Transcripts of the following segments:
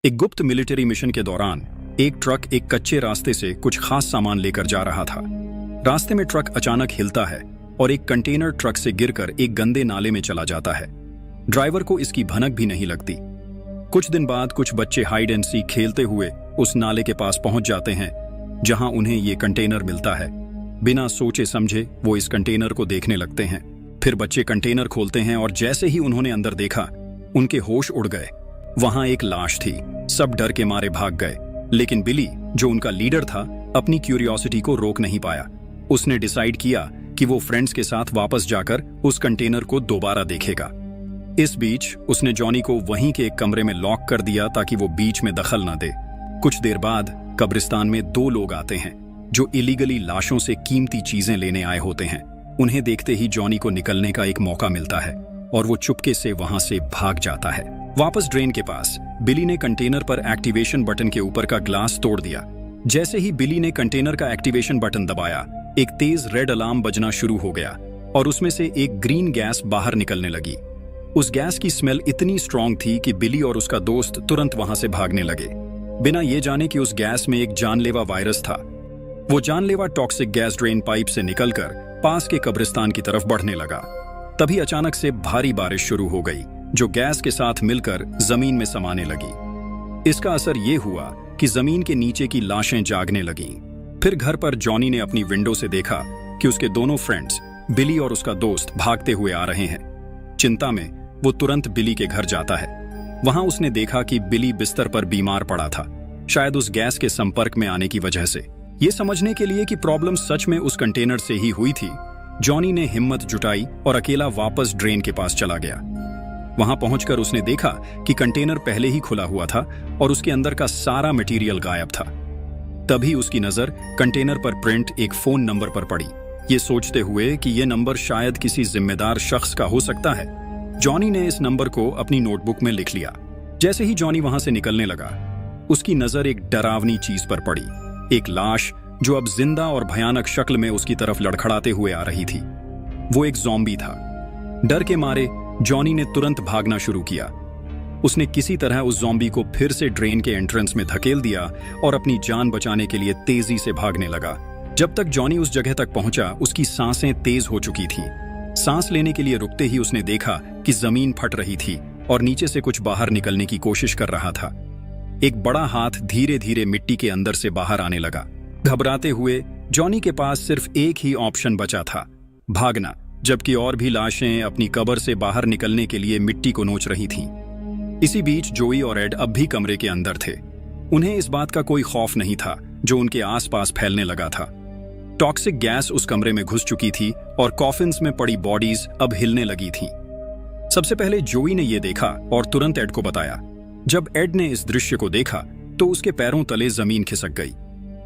एक गुप्त military mission के दौरान एक ट्रक एक कच्चे रास्ते से कुछ खास सामान लेकर जा रहा था। रास्ते में ट्रक अचानक हिलता है और एक कंटेनर ट्रक से गिरकर एक गंदे नाले में चला जाता है। ड्राइवर को इसकी भनक भी नहीं लगती। कुछ दिन बाद कुछ बच्चे हाइड एंड सीक खेलते हुए उस नाले के पास पहुंच जाते हैं जहां उन्हें ये कंटेनर मिलता है। बिना सोचे समझे वो इस कंटेनर को देखने लगते हैं। फिर बच्चे कंटेनर खोलते हैं और जैसे ही उन्होंने अंदर देखा उनके होश उड़ गए। वहां एक लाश थी। सब डर के मारे भाग गए, लेकिन बिली, जो उनका लीडर था, अपनी क्यूरियोसिटी को रोक नहीं पाया। उसने डिसाइड किया कि वो फ्रेंड्स के साथ वापस जाकर उस कंटेनर को दोबारा देखेगा। इस बीच उसने जॉनी को वहीं के एक कमरे में लॉक कर दिया ताकि वो बीच में दखल न दे। कुछ देर बाद कब्रिस्तान में दो लोग आते हैं जो इलीगली लाशों से कीमती चीजें लेने आए होते हैं। उन्हें देखते ही जॉनी को निकलने का एक मौका मिलता है और वो चुपके से वहां से भाग जाता है। वापस ड्रेन के पास बिली ने कंटेनर पर एक्टिवेशन बटन के ऊपर का ग्लास तोड़ दिया। जैसे ही बिली ने कंटेनर का एक्टिवेशन बटन दबाया, एक तेज रेड अलार्म बजना शुरू हो गया और उसमें से एक ग्रीन गैस बाहर निकलने लगी। उस गैस की स्मेल इतनी स्ट्रांग थी कि बिली और उसका दोस्त तुरंत वहां से भागने लगे, बिना ये जाने कि उस गैस में एक जानलेवा वायरस था। वो जानलेवा टॉक्सिक गैस ड्रेन पाइप से निकलकर पास के कब्रिस्तान की तरफ बढ़ने लगा। तभी अचानक से भारी बारिश शुरू हो गई जो गैस के साथ मिलकर जमीन में समाने लगी। इसका असर ये हुआ कि जमीन के नीचे की लाशें जागने लगीं। फिर घर पर जॉनी ने अपनी विंडो से देखा कि उसके दोनों फ्रेंड्स बिली और उसका दोस्त भागते हुए आ रहे हैं। चिंता में वो तुरंत बिली के घर जाता है। वहां उसने देखा कि बिली बिस्तर पर बीमार पड़ा था, शायद उस गैस के संपर्क में आने की वजह से। ये समझने के लिए कि प्रॉब्लम सच में उस कंटेनर से ही हुई थी, जॉनी ने हिम्मत जुटाई और अकेला वापस ड्रेन के पास चला गया। वहां पहुंचकर उसने देखा कि कंटेनर पहले ही खुला हुआ था और उसके अंदर का सारा मटेरियल गायब था। तभी उसकी नजर कंटेनर पर प्रिंट एक फोन नंबर पर पड़ी। ये सोचते हुए कि यह नंबर शायद किसी जिम्मेदार शख्स का हो सकता है, जॉनी ने इस नंबर को अपनी नोटबुक में लिख लिया। जैसे ही जॉनी वहां से निकलने लगा, उसकी नजर एक डरावनी चीज पर पड़ी। एक लाश जो अब जिंदा और भयानक शक्ल में उसकी तरफ लड़खड़ाते हुए आ रही थी। वो एक ज़ॉम्बी था। डर के मारे जॉनी ने तुरंत भागना शुरू किया। उसने किसी तरह उस ज़ॉम्बी को फिर से ड्रेन के एंट्रेंस में धकेल दिया और अपनी जान बचाने के लिए तेजी से भागने लगा। जब तक जॉनी उस जगह तक पहुंचा, उसकी सांसें तेज हो चुकी थी। सांस लेने के लिए रुकते ही उसने देखा कि जमीन फट रही थी और नीचे से कुछ बाहर निकलने की कोशिश कर रहा था। एक बड़ा हाथ धीरे धीरे मिट्टी के अंदर से बाहर आने लगा। घबराते हुए जॉनी के पास सिर्फ एक ही ऑप्शन बचा था, भागना, जबकि और भी लाशें अपनी कब्र से बाहर निकलने के लिए मिट्टी को नोच रही थीं। इसी बीच जोई और एड अब भी कमरे के अंदर थे। उन्हें इस बात का कोई खौफ नहीं था जो उनके आसपास फैलने लगा था। टॉक्सिक गैस उस कमरे में घुस चुकी थी और कॉफिन्स में पड़ी बॉडीज अब हिलने लगी थीं। सबसे पहले जोई ने यह देखा और तुरंत एड को बताया। जब एड ने इस दृश्य को देखा तो उसके पैरों तले जमीन खिसक गई।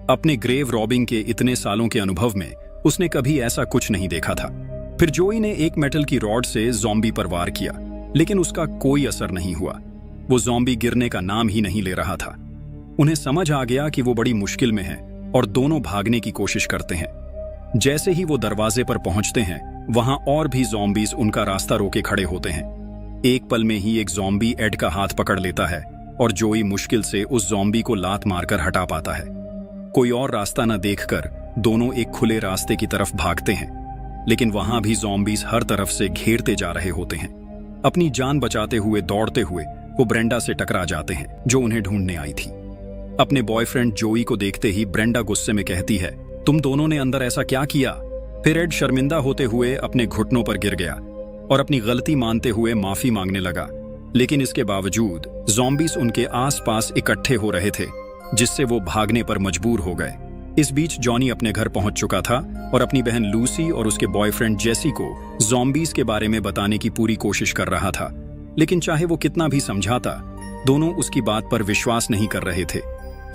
अपने ग्रेव रॉबिंग के इतने सालों के अनुभव में उसने कभी ऐसा कुछ नहीं देखा था। फिर जोई ने एक मेटल की रॉड से ज़ॉम्बी पर वार किया, लेकिन उसका कोई असर नहीं हुआ। वो ज़ॉम्बी गिरने का नाम ही नहीं ले रहा था। उन्हें समझ आ गया कि वो बड़ी मुश्किल में है और दोनों भागने की कोशिश करते हैं। जैसे ही वो दरवाजे पर पहुंचते हैं, वहां और भी ज़ॉम्बीज उनका रास्ता रोके खड़े होते हैं। एक पल में ही एक ज़ॉम्बी एड का हाथ पकड़ लेता है और जोई मुश्किल से उस ज़ॉम्बी को लात मारकर हटा पाता है। कोई और रास्ता न देखकर दोनों एक खुले रास्ते की तरफ भागते हैं, लेकिन वहां भी ज़ॉम्बीज हर तरफ से घेरते जा रहे होते हैं। अपनी जान बचाते हुए दौड़ते हुए वो ब्रेंडा से टकरा जाते हैं जो उन्हें ढूंढने आई थी। अपने बॉयफ्रेंड जोई को देखते ही ब्रेंडा गुस्से में कहती है, तुम दोनों ने अंदर ऐसा क्या किया? फिर एड शर्मिंदा होते हुए अपने घुटनों पर गिर गया और अपनी गलती मानते हुए माफी मांगने लगा, लेकिन इसके बावजूद ज़ॉम्बीज उनके आसपास इकट्ठे हो रहे थे, जिससे वो भागने पर मजबूर हो गए। इस बीच जॉनी अपने घर पहुंच चुका था और अपनी बहन लूसी और उसके बॉयफ्रेंड जेसी को ज़ॉम्बीज के बारे में बताने की पूरी कोशिश कर रहा था, लेकिन चाहे वो कितना भी समझाता, दोनों उसकी बात पर विश्वास नहीं कर रहे थे।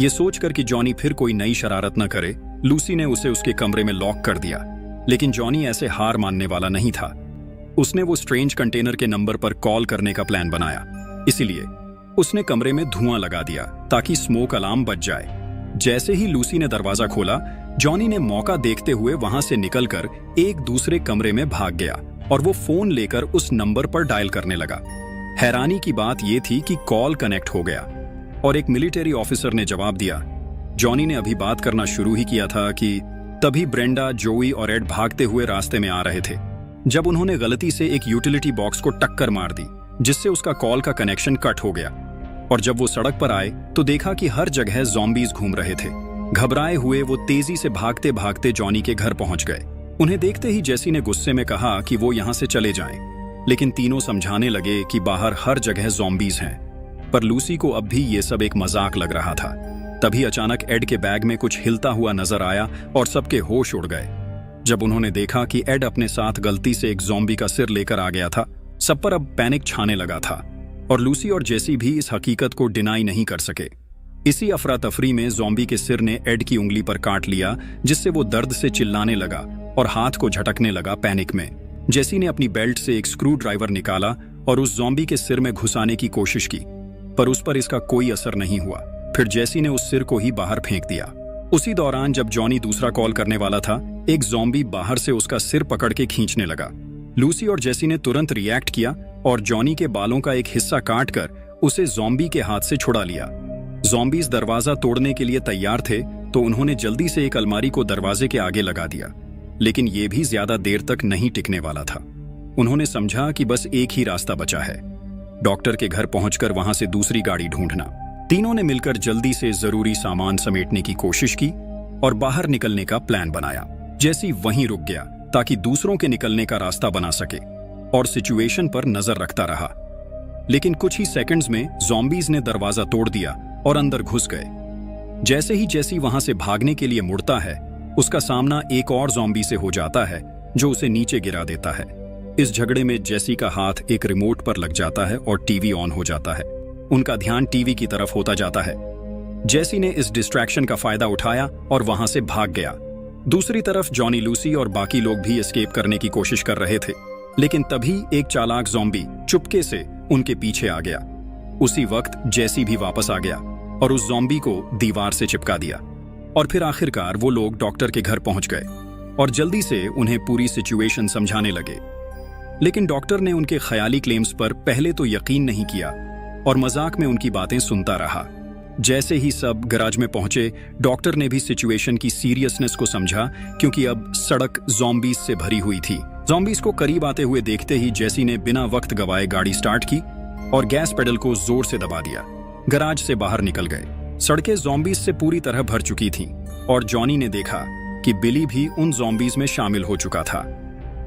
ये सोचकर कि जॉनी फिर कोई नई शरारत न करे, लूसी ने उसे उसके कमरे में लॉक कर दिया, लेकिन जॉनी ऐसे हार मानने वाला नहीं था। उसने वो स्ट्रेंज कंटेनर के नंबर पर कॉल करने का प्लान बनाया। इसीलिए उसने कमरे में धुआं लगा दिया ताकि स्मोक अलार्म बज जाए। जैसे ही लूसी ने दरवाजा खोला, जॉनी ने मौका देखते हुए वहां से निकलकर एक दूसरे कमरे में भाग गया और वो फोन लेकर उस नंबर पर डायल करने लगा। हैरानी की बात यह थी कि कॉल कनेक्ट हो गया। और एक मिलिट्री ऑफिसर ने जवाब दिया। जॉनी ने अभी बात करना शुरू ही किया था कि तभी ब्रेंडा, जोई और एड भागते हुए रास्ते में आ रहे थे। जब उन्होंने गलती से एक यूटिलिटी बॉक्स को टक्कर मार दी, जिससे उसका कॉल का कनेक्शन कट हो गया, और जब वो सड़क पर आए तो देखा कि हर जगह ज़ॉम्बीज घूम रहे थे। घबराए हुए वो तेजी से भागते भागते जॉनी के घर पहुंच गए। उन्हें देखते ही जेसी ने गुस्से में कहा कि वो यहां से चले जाएं, लेकिन तीनों समझाने लगे कि बाहर हर जगह ज़ॉम्बीज हैं। पर लूसी को अब भी ये सब एक मजाक लग रहा था। तभी अचानक एड के बैग में कुछ हिलता हुआ नजर आया और सबके होश उड़ गए। जब उन्होंने देखा कि एड अपने साथ गलती से एक ज़ॉम्बी का सिर लेकर आ गया था, सब पर अब पैनिक छाने लगा था और लूसी और जेसी भी इस हकीकत को डिनाई नहीं कर सके। इसी अफरा तफरी में ज़ॉम्बी के सिर ने एड की उंगली पर काट लिया, जिससे वो दर्द से चिल्लाने लगा और हाथ को झटकने लगा पैनिक में। जेसी ने अपनी बेल्ट से एक स्क्रू ड्राइवर निकाला और उस ज़ॉम्बी के सिर में घुसाने की कोशिश की, पर उस पर इसका कोई असर नहीं हुआ। फिर जेसी ने उस सिर को ही बाहर फेंक दिया। उसी दौरान जब जॉनी दूसरा कॉल करने वाला था, एक ज़ॉम्बी बाहर से उसका सिर पकड़ के खींचने लगा। लूसी और जेसी ने तुरंत रिएक्ट किया और जॉनी के बालों का एक हिस्सा काटकर उसे ज़ॉम्बी के हाथ से छुड़ा लिया। ज़ॉम्बीज दरवाजा तोड़ने के लिए तैयार थे, तो उन्होंने जल्दी से एक अलमारी को दरवाजे के आगे लगा दिया, लेकिन यह भी ज्यादा देर तक नहीं टिकने वाला था। उन्होंने समझा कि बस एक ही रास्ता बचा है, डॉक्टर के घर पहुंचकर वहां से दूसरी गाड़ी ढूंढना। तीनों ने मिलकर जल्दी से जरूरी सामान समेटने की कोशिश की और बाहर निकलने का प्लान बनाया। जेसी वहीं रुक गया ताकि दूसरों के निकलने का रास्ता बना सके और सिचुएशन पर नजर रखता रहा। लेकिन कुछ ही सेकंड्स में ज़ॉम्बीज ने दरवाजा तोड़ दिया और अंदर घुस गए। जैसे ही जेसी वहां से भागने के लिए मुड़ता है, उसका सामना एक और ज़ॉम्बी से हो जाता है जो उसे नीचे गिरा देता है। इस झगड़े में जेसी का हाथ एक रिमोट पर लग जाता है और टीवी ऑन हो जाता है। उनका ध्यान टीवी की तरफ होता जाता है। जेसी ने इस डिस्ट्रैक्शन का फायदा उठाया और वहां से भाग गया। दूसरी तरफ जॉनी, लूसी और बाकी लोग भी एस्केप करने की कोशिश कर रहे थे, लेकिन तभी एक चालाक ज़ॉम्बी चुपके से उनके पीछे आ गया। उसी वक्त जेसी भी वापस आ गया और उस ज़ॉम्बी को दीवार से चिपका दिया। और फिर आखिरकार वो लोग डॉक्टर के घर पहुंच गए और जल्दी से उन्हें पूरी सिचुएशन समझाने लगे। लेकिन डॉक्टर ने उनके ख्याली क्लेम्स पर पहले तो यकीन नहीं किया और मजाक में उनकी बातें सुनता रहा। जैसे ही सब गैराज में पहुंचे, डॉक्टर ने भी सिचुएशन की सीरियसनेस को समझा, क्योंकि अब सड़क ज़ॉम्बीज से भरी हुई थी। ज़ॉम्बीज को करीब आते हुए देखते ही जेसी ने बिना वक्त गवाए गाड़ी स्टार्ट की और गैस पेडल को जोर से दबा दिया। गैराज से बाहर निकल गए। सड़कें ज़ॉम्बीज से पूरी तरह भर चुकी थीं और जॉनी ने देखा कि बिली भी उन ज़ॉम्बीज में शामिल हो चुका था।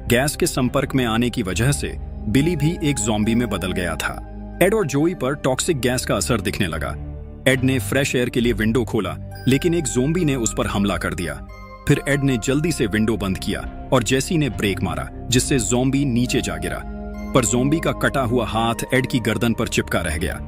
गैस के संपर्क में आने की वजह से बिली भी एक ज़ॉम्बी में बदल गया था। एड और जोई पर टॉक्सिक गैस का असर दिखने लगा। एड ने फ्रेश एयर के लिए विंडो खोला, लेकिन एक ज़ॉम्बी ने उस पर हमला कर दिया। फिर एड ने जल्दी से विंडो बंद किया और जेसी ने ब्रेक मारा, जिससे ज़ॉम्बी नीचे जा गिरा। पर ज़ॉम्बी का कटा हुआ हाथ एड की गर्दन पर चिपका रह गया।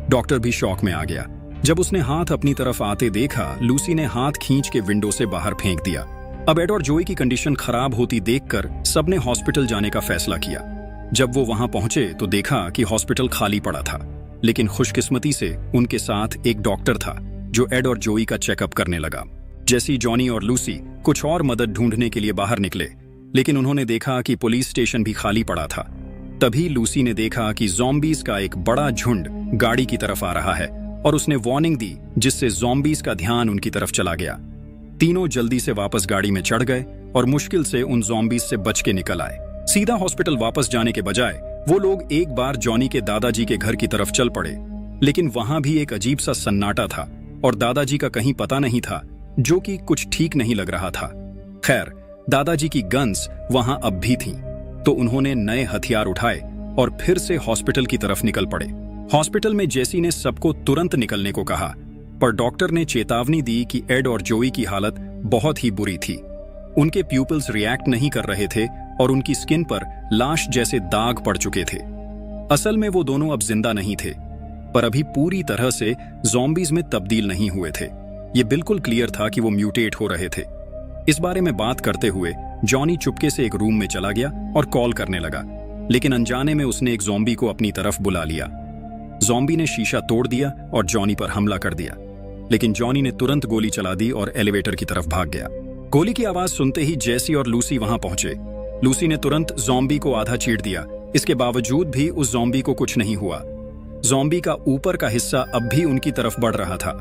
डॉक्टर भी शॉक में आ गया। जब उसने हाथ अपनी तरफ आते देखा, लूसी ने हाथ खींच के विंडो से बाहर फेंक दिया। अब एड और जोई की कंडीशन खराब होती देखकर सबने हॉस्पिटल जाने का फैसला किया। जब वो वहां पहुंचे तो देखा कि हॉस्पिटल खाली पड़ा था, लेकिन खुशकिस्मती से उनके साथ एक डॉक्टर था जो एड और जोई का चेकअप करने लगा। जेसी, जॉनी और लूसी कुछ और मदद ढूंढने के लिए बाहर निकले, लेकिन उन्होंने देखा कि पुलिस स्टेशन भी खाली पड़ा था। तभी लूसी ने देखा कि ज़ॉम्बीज का एक बड़ा झुंड गाड़ी की तरफ आ रहा है और उसने वार्निंग दी, जिससे ज़ॉम्बीज का ध्यान उनकी तरफ चला गया। तीनों जल्दी से वापस गाड़ी में चढ़ गए और मुश्किल से उन ज़ॉम्बीज से बच के निकल आए। सीधा हॉस्पिटल वापस जाने के बजाय वो लोग एक बार जॉनी के दादाजी के घर की तरफ चल पड़े, लेकिन वहां भी एक अजीब सा सन्नाटा था और दादाजी का कहीं पता नहीं था, जो कि कुछ ठीक नहीं लग रहा था। खैर, दादाजी की गन्स वहां अब भी थीं, तो उन्होंने नए हथियार उठाए और फिर से हॉस्पिटल की तरफ निकल पड़े। हॉस्पिटल में जेसी ने सबको तुरंत निकलने को कहा, पर डॉक्टर ने चेतावनी दी कि एड और जोई की हालत बहुत ही बुरी थी। उनके प्यूपिल्स रिएक्ट नहीं कर रहे थे और उनकी स्किन पर लाश जैसे दाग पड़ चुके थे। असल में वो दोनों अब जिंदा नहीं थे, पर अभी पूरी तरह से ज़ॉम्बीज में तब्दील नहीं हुए थे। ये बिल्कुल क्लियर था कि वो म्यूटेट हो रहे थे। इस बारे में बात करते हुए जॉनी चुपके से एक रूम में चला गया और कॉल करने लगा, लेकिन अनजाने में उसने एक ज़ॉम्बी को अपनी तरफ बुला लिया। ज़ॉम्बी ने शीशा तोड़ दिया और जॉनी पर हमला कर दिया, लेकिन जॉनी ने तुरंत गोली चला दी और एलिवेटर की तरफ भाग गया। गोली की आवाज सुनते ही जेसी और लूसी वहां पहुंचे। लूसी ने तुरंत ज़ॉम्बी को आधा चीर दिया। इसके बावजूद भी उस ज़ॉम्बी को कुछ नहीं हुआ। ज़ॉम्बी का ऊपर का हिस्सा अब भी उनकी तरफ बढ़ रहा था।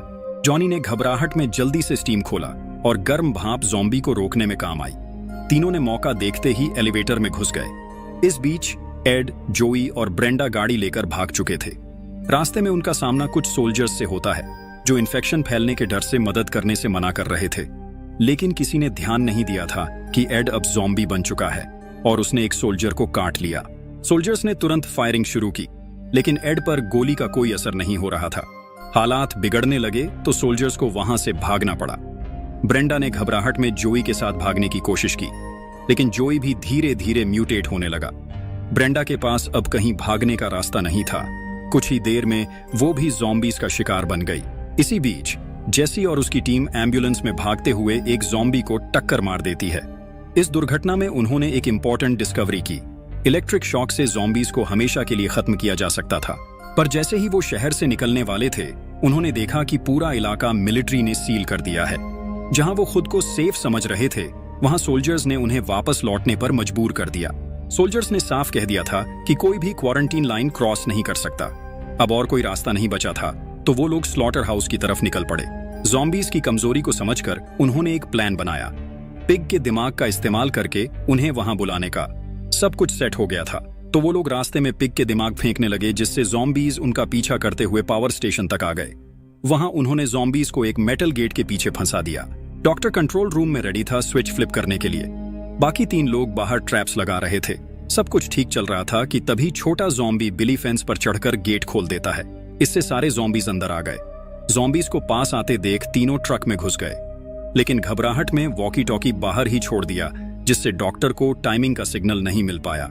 जॉनी ने घबराहट में जल्दी से स्टीम खोला और गर्म भाप ज़ॉम्बी को रोकने में काम आई। तीनों ने मौका देखते ही एलिवेटर में घुस गए। इस बीच एड, जोई और ब्रेंडा गाड़ी लेकर भाग चुके थे। रास्ते में उनका सामना कुछ सोल्जर्स से होता है जो इन्फेक्शन फैलने के डर से मदद करने से मना कर रहे थे। लेकिन किसी ने ध्यान नहीं दिया था कि एड अब ज़ॉम्बी बन चुका है और उसने एक सोल्जर को काट लिया। सोल्जर्स ने तुरंत फायरिंग शुरू की, लेकिन एड पर गोली का कोई असर नहीं हो रहा था। हालात बिगड़ने लगे तो सोल्जर्स को वहां से भागना पड़ा। ब्रेंडा ने घबराहट में जोई के साथ भागने की कोशिश की, लेकिन जोई भी धीरे धीरे म्यूटेट होने लगा। ब्रेंडा के पास अब कहीं भागने का रास्ता नहीं था। कुछ ही देर में वो भी ज़ॉम्बीज का शिकार बन गई। इसी बीच जेसी और उसकी टीम एम्बुलेंस में भागते हुए एक ज़ॉम्बी को टक्कर मार देती है। इस दुर्घटना में उन्होंने एक इंपॉर्टेंट डिस्कवरी की। इलेक्ट्रिक शॉक से ज़ॉम्बीज को हमेशा के लिए खत्म किया जा सकता था। पर जैसे ही वो शहर से निकलने वाले थे, उन्होंने देखा कि पूरा इलाका मिलिट्री ने सील कर दिया है। जहां वो खुद को सेफ समझ रहे थे, वहां सोल्जर्स ने उन्हें वापस लौटने पर मजबूर कर दिया। सोल्जर्स ने साफ कह दिया था कि कोई भी क्वारंटीन लाइन क्रॉस नहीं कर सकता। अब और कोई रास्ता नहीं बचा था, तो वो लोग स्लॉटर हाउस की तरफ निकल पड़े। ज़ॉम्बीज की कमजोरी को समझकर उन्होंने एक प्लान बनाया। पिग के दिमाग का इस्तेमाल करके उन्हें वहां बुलाने का। सब कुछ सेट हो गया था, तो वो लोग रास्ते में पिग के दिमाग फेंकने लगे, जिससे ज़ॉम्बीज उनका पीछा करते हुए पावर स्टेशन तक आ गए। वहां उन्होंने ज़ॉम्बीज को एक मेटल गेट के पीछे फंसा दिया। डॉक्टर कंट्रोल रूम में रेडी था स्विच फ्लिप करने के लिए। बाकी 3 लोग बाहर ट्रैप्स लगा रहे थे। सब कुछ ठीक चल रहा था कि तभी छोटा ज़ॉम्बी बिली फेंस पर चढ़कर गेट खोल देता है। इससे सारे ज़ॉम्बीज अंदर आ गए। ज़ॉम्बीज को पास आते देख तीनों ट्रक में घुस गए, लेकिन घबराहट में वॉकी टॉकी बाहर ही छोड़ दिया, जिससे डॉक्टर को टाइमिंग का सिग्नल नहीं मिल पाया।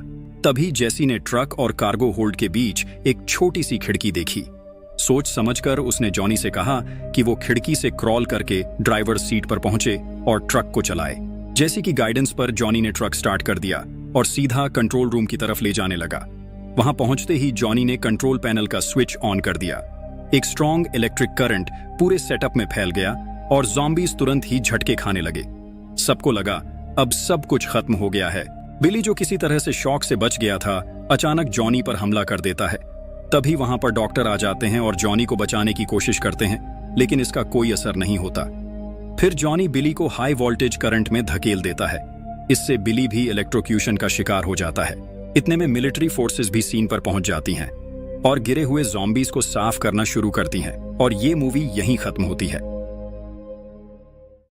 तभी जेसी ने ट्रक और कार्गो होल्ड के बीच एक छोटी सी खिड़की देखी। सोच समझकर उसने जॉनी से कहा कि वो खिड़की से क्रॉल करके ड्राइवर सीट पर पहुंचे और ट्रक को चलाए। जेसी की गाइडेंस पर जॉनी ने ट्रक स्टार्ट कर दिया और सीधा कंट्रोल रूम की तरफ ले जाने लगा। वहां पहुंचते ही जॉनी ने कंट्रोल पैनल का स्विच ऑन कर दिया। एक स्ट्रॉन्ग इलेक्ट्रिक करंट पूरे सेटअप में फैल गया और ज़ॉम्बीज तुरंत ही झटके खाने लगे। सबको लगा अब सब कुछ खत्म हो गया है। बिली, जो किसी तरह से शॉक से बच गया था, अचानक जॉनी पर हमला कर देता है। तभी वहां पर डॉक्टर आ जाते हैं और जॉनी को बचाने की कोशिश करते हैं, लेकिन इसका कोई असर नहीं होता। फिर जॉनी बिली को हाई वोल्टेज करंट में धकेल देता है। इससे बिली भी इलेक्ट्रोक्यूशन का शिकार हो जाता है। इतने में मिलिट्री फोर्सेस भी सीन पर पहुंच जाती हैं और गिरे हुए ज़ॉम्बीज को साफ करना शुरू करती हैं, और ये मूवी यहीं खत्म होती है।